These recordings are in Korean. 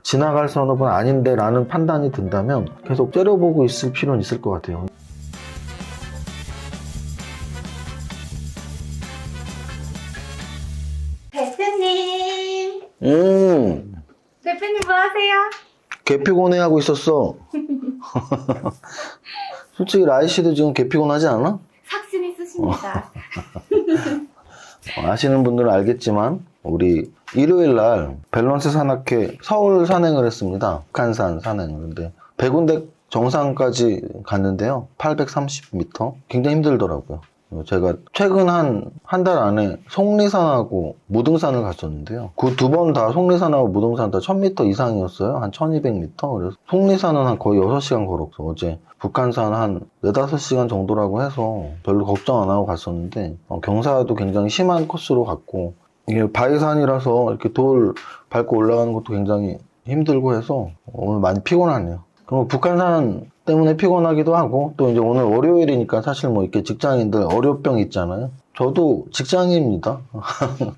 지나갈 산업은 아닌데 라는 판단이 든다면 계속 째려보고 있을 필요는 있을 것 같아요. 대표님. 대표님 뭐 하세요? 개 피곤해하고 있었어. 솔직히 라이 씨도 지금 개 피곤하지 않아? 삭신 있으십니다. 아시는 분들은 알겠지만 우리 일요일 날 밸런스 산악회 서울 산행을 했습니다. 북한산 산행. 근데 백운대 정상까지 갔는데요. 830m. 굉장히 힘들더라고요. 제가 최근 한 달 안에 속리산하고 무등산을 갔었는데요. 그 두 번 다 속리산하고 무등산 다 1000m 이상이었어요. 한 1200m. 그래서 속리산은 한 거의 6시간 걸었어. 어제 북한산 한 4-5시간 정도라고 해서 별로 걱정 안 하고 갔었는데 경사도 굉장히 심한 코스로 갔고 이게 바위산이라서 이렇게 돌 밟고 올라가는 것도 굉장히 힘들고 해서 오늘 많이 피곤하네요. 그럼 북한산 때문에 피곤하기도 하고 또 이제 오늘 월요일이니까 사실 뭐 이렇게 직장인들 월요병 있잖아요. 저도 직장인입니다.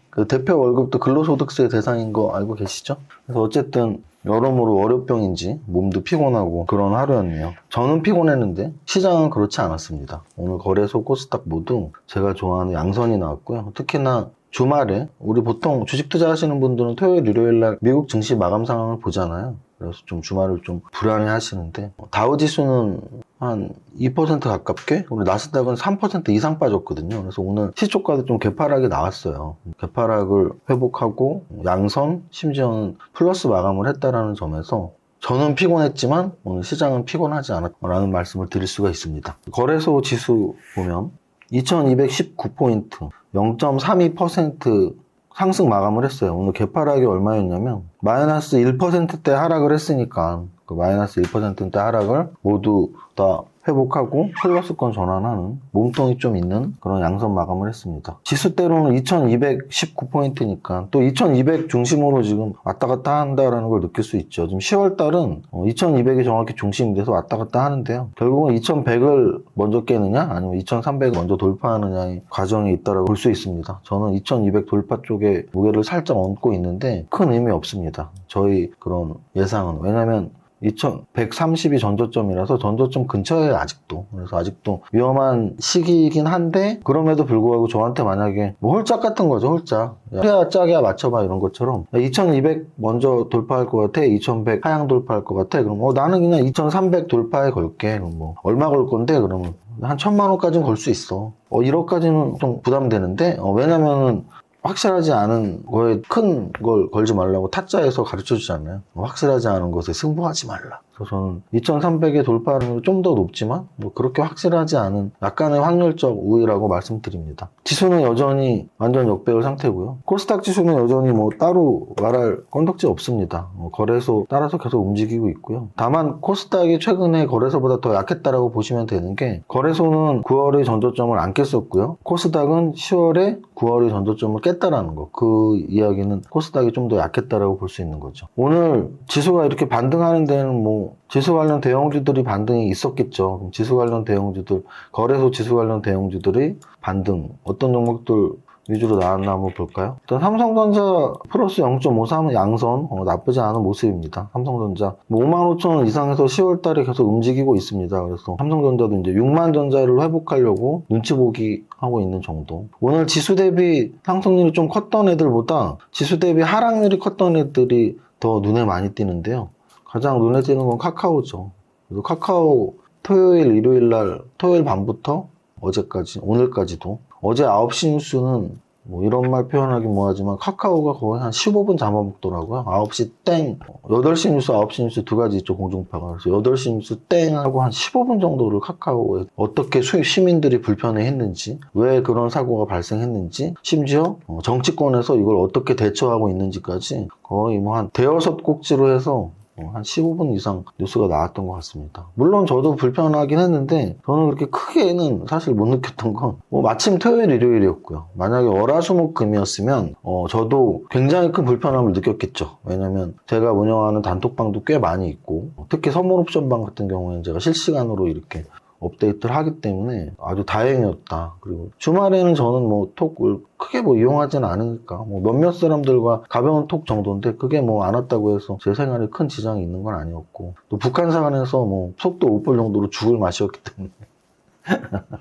그 대표 월급도 근로소득세 대상인 거 알고 계시죠? 그래서 어쨌든 여러모로 월요병인지 몸도 피곤하고 그런 하루였네요. 저는 피곤했는데 시장은 그렇지 않았습니다. 오늘 거래소 코스닥 모두 제가 좋아하는 양선이 나왔고요. 특히나 주말에 우리 보통 주식 투자하시는 분들은 토요일, 일요일 날 미국 증시 마감 상황을 보잖아요. 그래서 좀 주말을 좀 불안해 하시는데 다우지수는 한 2% 가깝게 우리 나스닥은 3% 이상 빠졌거든요. 그래서 오늘 시초가도 좀 개파락이 나왔어요. 개파락을 회복하고 양선 심지어는 플러스 마감을 했다라는 점에서 저는 피곤했지만 오늘 시장은 피곤하지 않았다라는 말씀을 드릴 수가 있습니다. 거래소 지수 보면 2219포인트 0.32% 상승 마감을 했어요. 오늘 개파락이 얼마였냐면 마이너스 1%대 하락을 했으니까 그 마이너스 1%대 하락을 모두 다 회복하고 플러스권 전환하는 몸통이 좀 있는 그런 양선 마감을 했습니다. 지수대로는 2219포인트니까 또 2200 중심으로 지금 왔다 갔다 한다라는 걸 느낄 수 있죠. 지금 10월 달은 2200이 정확히 중심이 돼서 왔다 갔다 하는데요. 결국은 2100을 먼저 깨느냐 아니면 2300을 먼저 돌파하느냐의 과정이 있다고 볼 수 있습니다. 저는 2200 돌파 쪽에 무게를 살짝 얹고 있는데 큰 의미 없습니다. 저희 그런 예상은. 왜냐면 2130이 전저점이라서 전저점 근처에 아직도 그래서 아직도 위험한 시기이긴 한데 그럼에도 불구하고 저한테 만약에 뭐 홀짝 같은 거죠. 홀짝 야 짝이야 맞춰봐 이런 것처럼 2200 먼저 돌파할 것 같아 2100 하향 돌파할 것 같아 그럼 나는 그냥 2300 돌파에 걸게 그럼 뭐 얼마 걸 건데 그러면 한 1000만 원까지는 걸 수 있어 1억까지는 좀 부담되는데 왜냐면은 확실하지 않은 거에 큰 걸 걸지 말라고 타짜에서 가르쳐 주잖아요. 확실하지 않은 것에 승부하지 말라. 그래서 저는 2300의 돌파율은 좀 더 높지만 뭐 그렇게 확실하지 않은 약간의 확률적 우위라고 말씀드립니다. 지수는 여전히 완전 역배열 상태고요. 코스닥 지수는 여전히 뭐 따로 말할 건덕지 없습니다. 거래소 따라서 계속 움직이고 있고요. 다만 코스닥이 최근에 거래소보다 더 약했다라고 보시면 되는 게 거래소는 9월의 전저점을 안 깼었고요. 코스닥은 10월에 9월의 전저점을 깼다라는 거. 그 이야기는 코스닥이 좀 더 약했다라고 볼 수 있는 거죠. 오늘 지수가 이렇게 반등하는 데는 뭐 지수 관련 대형주들이 반등이 있었겠죠. 그럼 지수 관련 대형주들, 거래소 지수 관련 대형주들이 반등, 어떤 종목들 위주로 나왔나 한번 볼까요? 일단 삼성전자 플러스 0.53은 양선, 나쁘지 않은 모습입니다. 삼성전자 55,000원 이상에서 10월 달에 계속 움직이고 있습니다. 그래서 삼성전자도 이제 6만 전자를 회복하려고 눈치 보기 하고 있는 정도. 오늘 지수 대비 상승률이 좀 컸던 애들보다 지수 대비 하락률이 컸던 애들이 더 눈에 많이 띄는데요. 가장 눈에 띄는 건 카카오죠. 그래서 카카오 토요일, 일요일 날, 토요일 밤부터 어제까지, 오늘까지도 어제 9시 뉴스는 뭐 이런 말 표현하기 뭐하지만 카카오가 거의 한 15분 잡아먹더라고요. 9시 땡, 8시 뉴스, 9시 뉴스 두 가지 있죠, 공중파가. 그래서 8시 뉴스 땡 하고 한 15분 정도를 카카오에 어떻게 시민들이 불편해했는지, 왜 그런 사고가 발생했는지, 심지어 정치권에서 이걸 어떻게 대처하고 있는지까지 거의 뭐 한 대여섯 꼭지로 해서 한 15분 이상 뉴스가 나왔던 것 같습니다. 물론 저도 불편하긴 했는데 저는 그렇게 크게는 사실 못 느꼈던 건 마침 토요일 일요일이었고요. 만약에 월화수목금이었으면 저도 굉장히 큰 불편함을 느꼈겠죠. 왜냐면 제가 운영하는 단톡방도 꽤 많이 있고 특히 선물옵션방 같은 경우에는 제가 실시간으로 이렇게 업데이트를 하기 때문에 아주 다행이었다. 그리고 주말에는 저는 뭐 톡을 크게 뭐 이용하지는 않으니까 뭐 몇몇 사람들과 가벼운 톡 정도인데 그게 뭐 안 왔다고 해서 제 생활에 큰 지장이 있는 건 아니었고 또 북한산에서 뭐 속도 못 볼 정도로 죽을 맛이었기 때문에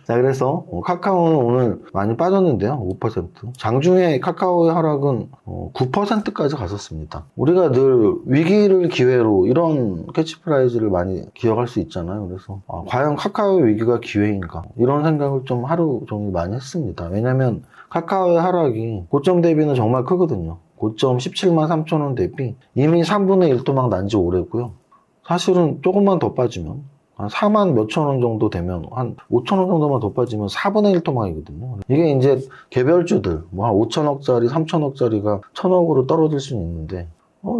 자, 그래서 카카오는 오늘 많이 빠졌는데요. 5%. 장중에 카카오의 하락은 9%까지 갔었습니다. 우리가 늘 위기를 기회로 이런 캐치프라이즈를 많이 기억할 수 있잖아요. 그래서 과연 카카오의 위기가 기회인가? 이런 생각을 좀 하루 종일 많이 했습니다. 왜냐면 카카오의 하락이 고점 대비는 정말 크거든요. 고점 17만 3천 원 대비 이미 3분의 1도막 난 지 오래고요. 사실은 조금만 더 빠지면 한 4만 몇천 원 정도 되면 한 5천 원 정도만 더 빠지면 4분의 1 토막이거든요. 이게 이제 개별주들 뭐 한 5천억짜리 3천억짜리가 1,000억으로 떨어질 수는 있는데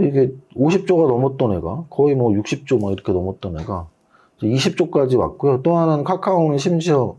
이게 50조가 넘었던 애가 거의 뭐 60조 막 이렇게 넘었던 애가 20조까지 왔고요. 또 하나는 카카오는 심지어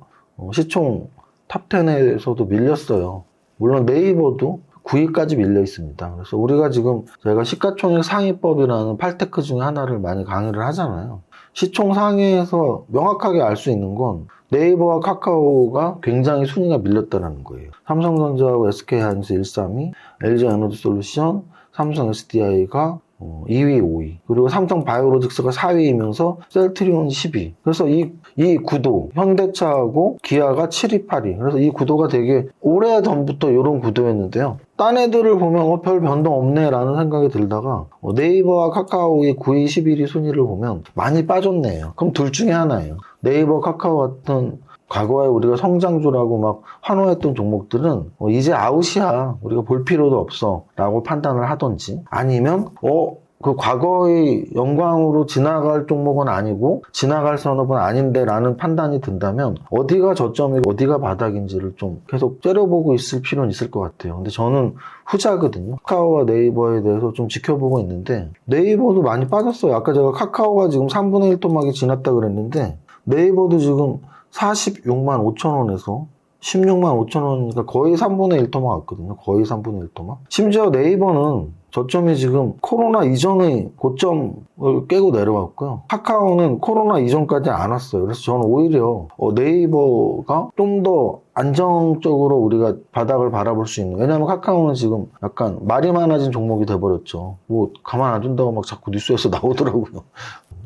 시총 탑10에서도 밀렸어요. 물론 네이버도 9위까지 밀려 있습니다. 그래서 우리가 지금 저희가 시가총액 상위법이라는 8테크 중에 하나를 많이 강의를 하잖아요. 시총 상위에서 명확하게 알 수 있는 건 네이버와 카카오가 굉장히 순위가 밀렸다는 거예요. 삼성전자하고 SK하이닉스 1, 3위, LG에너지솔루션, 삼성 SDI가 2위, 5위. 그리고 삼성 바이오로직스가 4위이면서 셀트리온 10위. 그래서 이 구도, 현대차하고 기아가 7위, 8위. 그래서 이 구도가 되게 오래전부터 이런 구도였는데요. 딴 애들을 보면 별 변동 없네 라는 생각이 들다가 네이버와 카카오의 9위, 11위 순위를 보면 많이 빠졌네요. 그럼 둘 중에 하나예요. 네이버, 카카오 같은 과거에 우리가 성장주라고 막 환호했던 종목들은 이제 아웃이야. 우리가 볼 필요도 없어. 라고 판단을 하던지 아니면 그 과거의 영광으로 지나갈 종목은 아니고 지나갈 산업은 아닌데 라는 판단이 든다면 어디가 저점이고 어디가 바닥인지를 좀 계속 째려보고 있을 필요는 있을 것 같아요. 근데 저는 후자거든요. 카카오와 네이버에 대해서 좀 지켜보고 있는데 네이버도 많이 빠졌어요. 아까 제가 카카오가 지금 3분의 1 토막이 지났다 그랬는데 네이버도 지금 46만 5천 원에서 16만 5천 원이니까 거의 3분의 1 토막 왔거든요. 거의 3분의 1 토막. 심지어 네이버는 저점이 지금 코로나 이전의 고점을 깨고 내려왔고요. 카카오는 코로나 이전까지 안 왔어요. 그래서 저는 오히려 네이버가 좀 더 안정적으로 우리가 바닥을 바라볼 수 있는. 왜냐하면 카카오는 지금 약간 말이 많아진 종목이 돼버렸죠. 뭐 가만 안 둔다고 막 자꾸 뉴스에서 나오더라고요.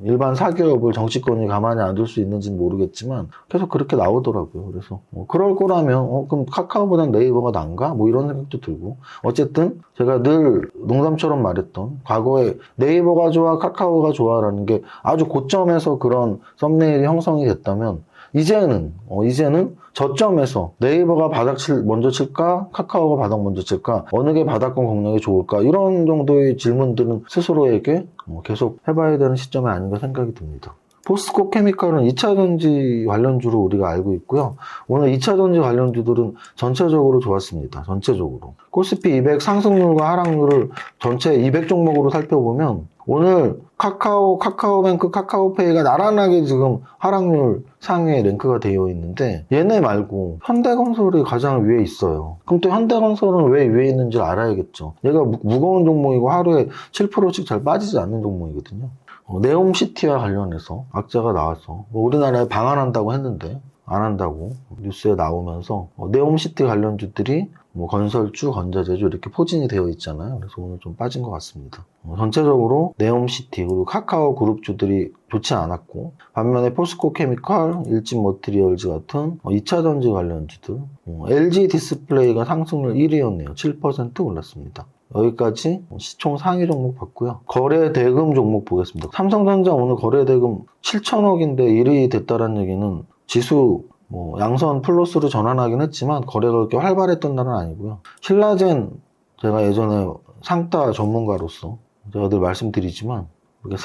일반 사기업을 정치권이 가만히 안 둘 수 있는지는 모르겠지만 계속 그렇게 나오더라고요. 그래서 그럴 거라면 그럼 카카오보단 네이버가 난가? 뭐 이런 생각도 들고 어쨌든 제가 늘 농담처럼 말했던 과거에 네이버가 좋아 카카오가 좋아라는 게 아주 고점에서 그런 썸네일이 형성이 됐다면 이제는 저점에서 네이버가 먼저 칠까 카카오가 바닥 먼저 칠까 어느 게 바닥권 공략이 좋을까 이런 정도의 질문들은 스스로에게 계속 해봐야 되는 시점이 아닌가 생각이 듭니다. 포스코 케미칼은 2차전지 관련주로 우리가 알고 있고요. 오늘 2차전지 관련주들은 전체적으로 좋았습니다. 전체적으로. 코스피 200 상승률과 하락률을 전체 200 종목으로 살펴보면 오늘 카카오뱅크, 카카오페이가 나란하게 지금 하락률 상위에 랭크가 되어 있는데 얘네 말고 현대건설이 가장 위에 있어요. 그럼 또 현대건설은 왜 위에 있는지 알아야겠죠. 얘가 무거운 종목이고 하루에 7%씩 잘 빠지지 않는 종목이거든요. 네옴시티와 관련해서 악재가 나와서 우리나라에 방한한다고 했는데 안 한다고 뉴스에 나오면서 네옴시티 관련주들이 건설주, 건자재주 이렇게 포진이 되어 있잖아요. 그래서 오늘 좀 빠진 것 같습니다. 전체적으로 네옴시티 그리고 카카오 그룹주들이 좋지 않았고 반면에 포스코 케미칼, 일진머티리얼즈 같은 2차전지 관련주들 LG 디스플레이가 상승률 1위였네요. 7% 올랐습니다. 여기까지 시총 상위 종목 봤고요. 거래 대금 종목 보겠습니다. 삼성전자 오늘 거래 대금 7천억인데 1위 됐다는 얘기는 지수 양선 플러스로 전환하긴 했지만 거래가 그렇게 활발했던 날은 아니고요. 신라젠 제가 예전에 상따 전문가로서 제가 늘 말씀드리지만 이렇게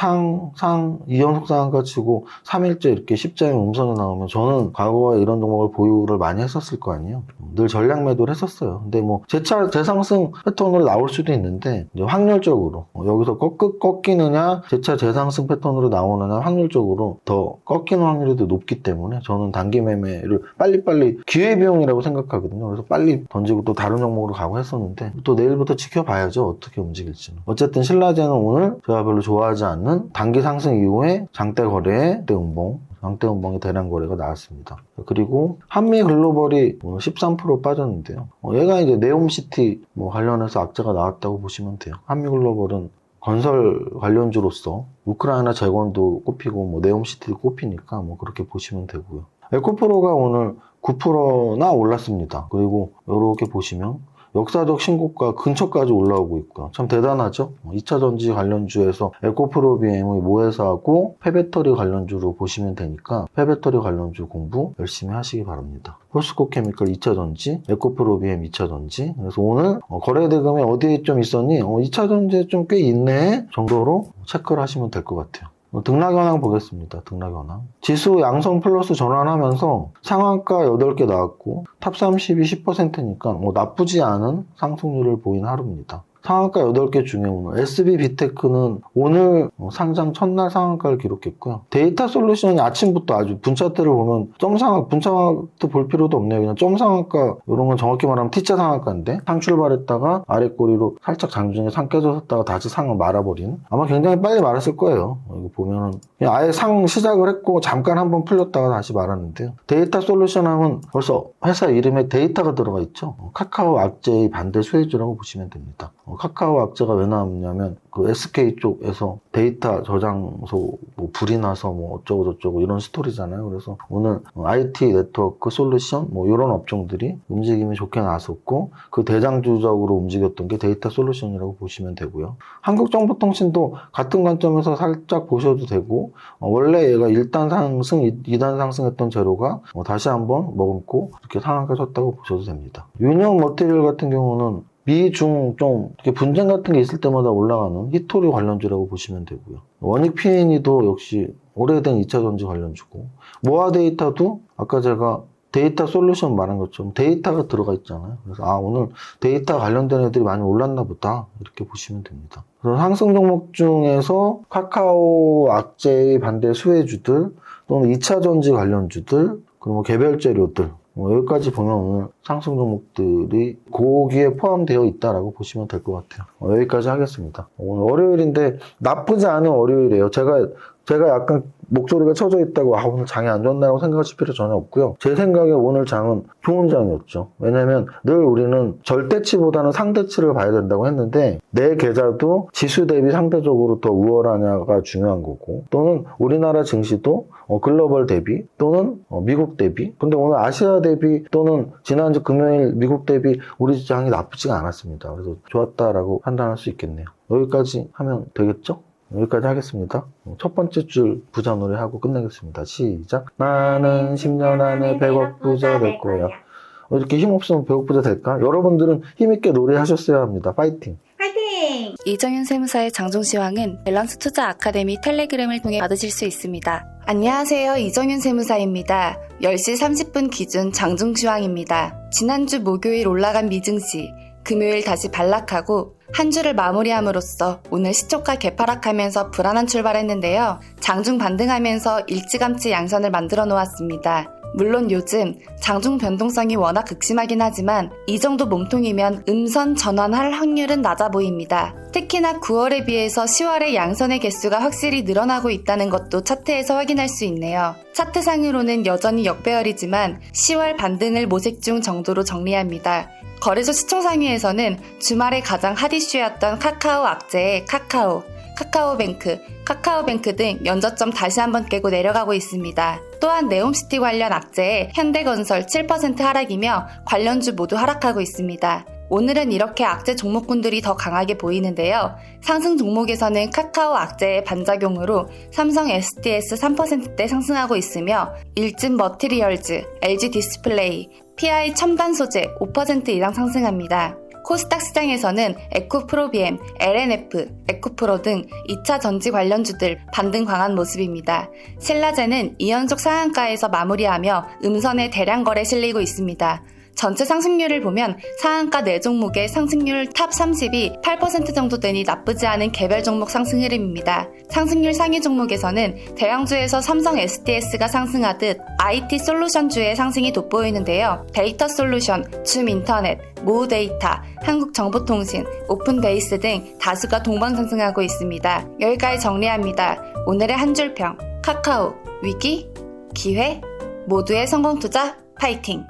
이연속 상한가 치고 3일째 이렇게 십자인 음선이 나오면 저는 과거에 이런 종목을 보유를 많이 했었을 거 아니에요. 늘 전략 매도를 했었어요. 근데 재차 재상승 패턴으로 나올 수도 있는데 이제 확률적으로 여기서 꺾이느냐 재차 재상승 패턴으로 나오느냐 확률적으로 더 꺾이는 확률이 더 높기 때문에 저는 단기 매매를 빨리빨리 기회비용이라고 생각하거든요. 그래서 빨리 던지고 또 다른 종목으로 가고 했었는데 또 내일부터 지켜봐야죠. 어떻게 움직일지는. 어쨌든 신라젠은 오늘 제가 별로 좋아하지 않는 단기 상승 이후에 장대 거래의 음봉 양떼운봉의 대량 거래가 나왔습니다. 그리고 한미글로벌이 오늘 13% 빠졌는데요. 얘가 이제 네옴시티 관련해서 악재가 나왔다고 보시면 돼요. 한미글로벌은 건설 관련주로서 우크라이나 재건도 꼽히고 네옴시티도 꼽히니까 그렇게 보시면 되고요. 에코프로가 오늘 9%나 올랐습니다. 그리고 이렇게 보시면 역사적 신고가 근처까지 올라오고 있고요. 참 대단하죠? 2차전지 관련주에서 에코프로비엠의 모회사하고 폐배터리 관련주로 보시면 되니까 폐배터리 관련주 공부 열심히 하시기 바랍니다. 포스코케미컬 2차전지, 에코프로비엠 2차전지. 그래서 오늘 거래대금이 어디에 좀 있었니? 2차전지에 좀 꽤 있네 정도로 체크를 하시면 될 것 같아요. 등락 현황 보겠습니다. 등락 현황. 지수 양성 플러스 전환하면서 상한가 8개 나왔고 탑 30이 10%니까 나쁘지 않은 상승률을 보인 하루입니다. 상한가 8개 중에 오늘 SB비테크는 오늘 상장 첫날 상한가를 기록했고요. 데이터 솔루션이 아침부터 아주 분차트를 보면 분차트 볼 필요도 없네요. 그냥 점 상한가 이런 건 정확히 말하면 T자 상한가인데 상 출발했다가 아래 꼬리로 살짝 장중에 상 깨졌다가 다시 상을 말아버린 아마 굉장히 빨리 말았을 거예요. 이거 보면은 그냥 아예 상 시작을 했고 잠깐 한번 풀렸다가 다시 말았는데요. 데이터 솔루션 하면 벌써 회사 이름에 데이터가 들어가 있죠. 카카오 악재의 반대 수혜주라고 보시면 됩니다. 카카오 악재가 왜 나왔냐면 그 SK 쪽에서 데이터 저장소 불이 나서 어쩌고 이런 스토리잖아요. 그래서 오늘 IT 네트워크 솔루션 이런 업종들이 움직임이 좋게 나왔었고 그 대장주적으로 움직였던 게 데이터 솔루션이라고 보시면 되고요. 한국정보통신도 같은 관점에서 살짝 보셔도 되고 원래 얘가 1단 상승, 2단 상승했던 재료가 다시 한번 머금고 이렇게 상한가 쳤다고 보셔도 됩니다. 유니온 머티리얼 같은 경우는 미중 좀 분쟁 같은 게 있을 때마다 올라가는 히토리 관련주라고 보시면 되고요. 원익 P&E도 역시 오래된 2차전지 관련주고 모아 데이터도 아까 제가 데이터 솔루션 말한 것처럼 데이터가 들어가 있잖아요. 그래서 오늘 데이터 관련된 애들이 많이 올랐나 보다 이렇게 보시면 됩니다. 그래서 상승 종목 중에서 카카오 악재의 반대 수혜주들 또는 2차전지 관련주들 그리고 개별 재료들 여기까지 보면 오늘 상승 종목들이 거기에 포함되어 있다라고 보시면 될 것 같아요. 여기까지 하겠습니다. 오늘 월요일인데 나쁘지 않은 월요일이에요. 제가 약간 목소리가 처져 있다고 오늘 장이 안 좋나라고 생각하실 필요 전혀 없고요. 제 생각에 오늘 장은 좋은 장이었죠. 왜냐면 늘 우리는 절대치보다는 상대치를 봐야 된다고 했는데 내 계좌도 지수 대비 상대적으로 더 우월하냐가 중요한 거고 또는 우리나라 증시도 글로벌 대비 또는 미국 대비 근데 오늘 아시아 대비 또는 지난주 금요일 미국 대비 우리 장이 나쁘지가 않았습니다. 그래서 좋았다라고 판단할 수 있겠네요. 여기까지 하면 되겠죠? 여기까지 하겠습니다. 첫 번째 줄 부자 노래 하고 끝내겠습니다. 시작. 나는 10년 안에 100억 부자 될 거야. 이렇게 힘없으면 100억 부자 될까? 여러분들은 힘있게 노래하셨어야 합니다. 파이팅! 파이팅! 이정윤 세무사의 장종시황은 밸런스 투자 아카데미 텔레그램을 통해 받으실 수 있습니다. 안녕하세요. 이정윤 세무사입니다. 10시 30분 기준 장종시황입니다. 지난주 목요일 올라간 미증시, 금요일 다시 반락하고 한 주를 마무리함으로써 오늘 시초가 개파락하면서 불안한 출발했는데요. 장중 반등하면서 일찌감치 양선을 만들어 놓았습니다. 물론 요즘 장중 변동성이 워낙 극심하긴 하지만 이 정도 몸통이면 음선 전환할 확률은 낮아 보입니다. 특히나 9월에 비해서 10월의 양선의 개수가 확실히 늘어나고 있다는 것도 차트에서 확인할 수 있네요. 차트상으로는 여전히 역배열이지만 10월 반등을 모색 중 정도로 정리합니다. 거래소 시총 상위에서는 주말에 가장 핫 이슈였던 카카오 악재의 카카오뱅크 등 연저점 다시 한번 깨고 내려가고 있습니다. 또한 네옴시티 관련 악재의 현대건설 7% 하락이며 관련주 모두 하락하고 있습니다. 오늘은 이렇게 악재 종목군들이 더 강하게 보이는데요. 상승 종목에서는 카카오 악재의 반작용으로 삼성 SDS 3%대 상승하고 있으며 일진 머티리얼즈, LG 디스플레이, PI 첨단 소재 5% 이상 상승합니다. 코스닥 시장에서는 에코프로비엠, LNF, 에코프로 등 2차 전지 관련주들 반등 강한 모습입니다. 신라제는 2연속 상한가에서 마무리하며 음선의 대량 거래 실리고 있습니다. 전체 상승률을 보면 상한가 4종목의 상승률 탑 30이 8% 정도 되니 나쁘지 않은 개별 종목 상승 흐름입니다. 상승률 상위 종목에서는 대형주에서 삼성 SDS가 상승하듯 IT 솔루션주의 상승이 돋보이는데요. 데이터 솔루션, 줌 인터넷, 모우 데이터, 한국정보통신, 오픈베이스 등 다수가 동반 상승하고 있습니다. 여기까지 정리합니다. 오늘의 한 줄평, 카카오, 위기? 기회, 모두의 성공 투자 파이팅!